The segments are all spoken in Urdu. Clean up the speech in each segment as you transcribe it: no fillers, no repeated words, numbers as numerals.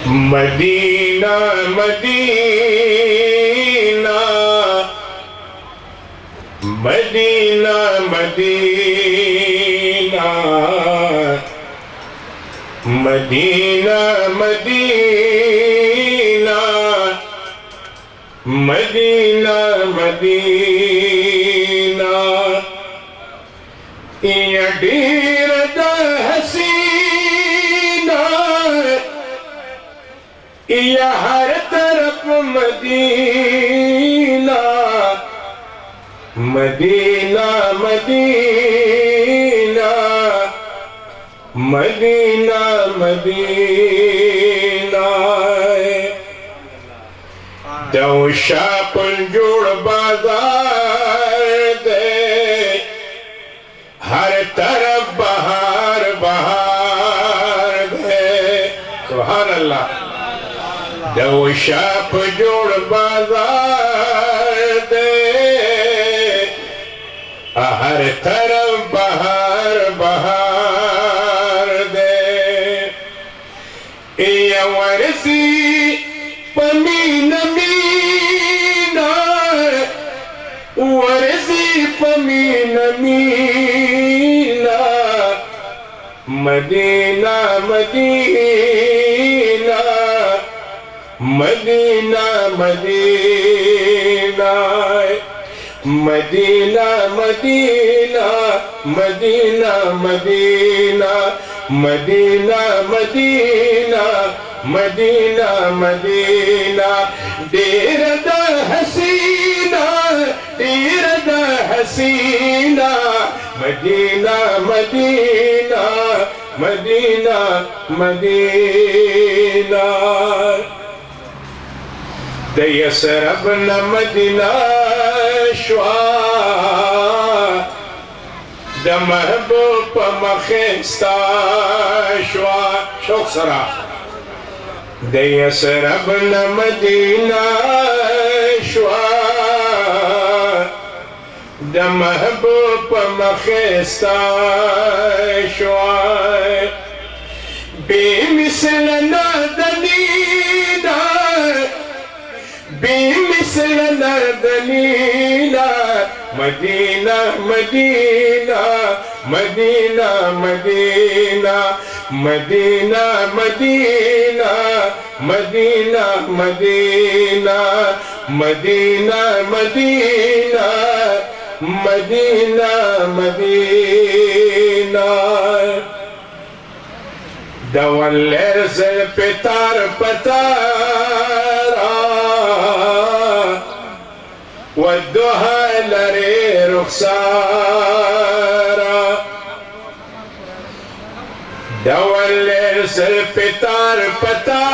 مدینہ مدینہ مدینہ مدینہ مدینہ مدینہ مدینہ مدینہ یہ ڈیر دا حسینہ یہ ہر طرف مدینہ مدینہ مدینہ مدینہ مدینہ دو شاپن جوڑ بازار دے ہر طرف بہار بہار دے سبحان اللہ دو شاپ جوڑ بازار دے ہر طرف بہار بہار دے یا ورسی پمین مینا ورسی پمین مینا مدینہ مدینہ مدینہ مدینہ مدینہ مدینہ مدینہ مدینہ مدینہ مدینہ مدینہ مدینہ دیر دا حسینہ دیر دا حسینہ مدینہ مدینہ مدینہ مدینہ دیسرب مدینہ شوا دا محبوب مخستا شوا شوق سرا دیسرب مدینہ شوا دا محبوب مخستا شوا بے مثل نادنینا بے مثل نادنینا مدینہ مدینہ مدینہ مدینہ مدینہ مدینہ مدینہ مدینہ مدینہ مدینہ مدینہ مدینہ دولر زل پتار پتارا والدوها لري رخسارا دولر زل پتار پتارا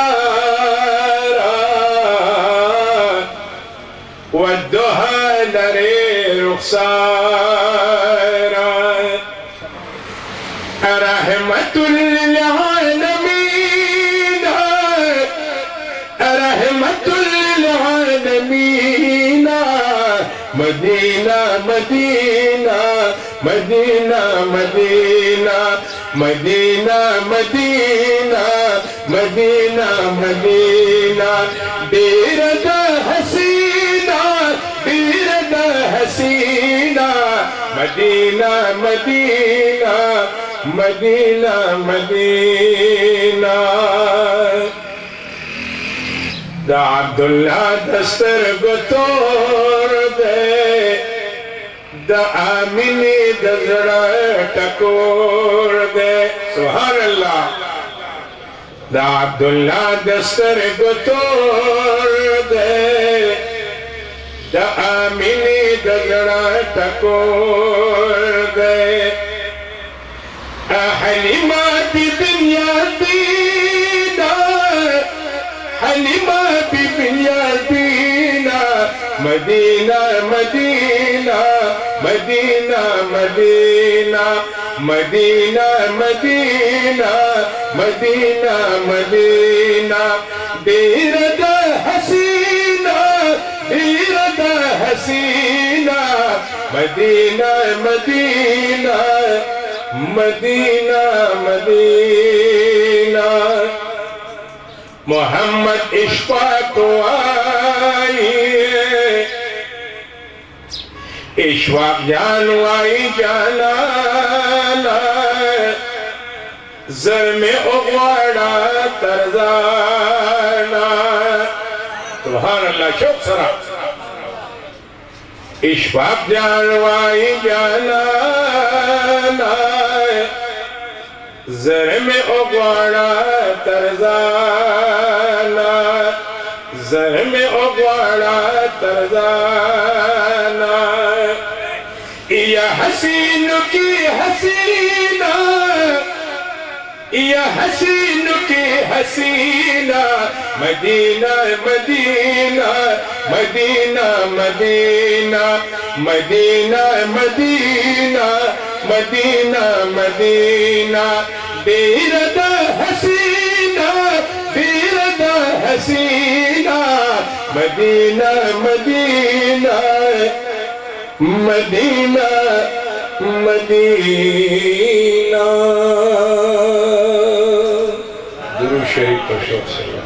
والدوها لري رخسارا رحمة للعالمين رحمة للعالمين مدینہ مدینہ مدینہ مدینہ مدینہ مدینہ مدینہ مدینہ دیر دا حسینہ دیر دا حسینہ مدینہ مدینہ مدینہ مدینہ دا عبداللہ دستر گتور دے دا آمینی دزڑا ٹکور دے سبحان اللہ دا عبداللہ دستر گتور دے دا آمینی دزڑا ٹکور دے حلیمہ بی دنیا دینا حلیمہ بی دنیا دینا مدینہ مدینہ مدینہ مدینہ مدینہ مدینہ مدینہ مدینہ دیر دا حسینہ دیر دا حسینہ مدینہ مدینہ مدینہ مدینہ محمد اشفاق آئی اشفاق جانوائی جانانا زر میں اغوارا ترزانا سبحان اللہ شوق سرا اشفاق جانوائی جانانا زر میں اغوارا ترزانا زر میں اغوارا ترزانا یا حسین کی حسینہ یا حسین کی حسینہ مدینہ مدینہ مدینہ مدینہ مدینہ مدینہ مدینہ مدینہ بیردہ حسینہ بیردہ حسینہ مدینہ مدینہ مدینہ مدینہ درود شریف پر شوق سے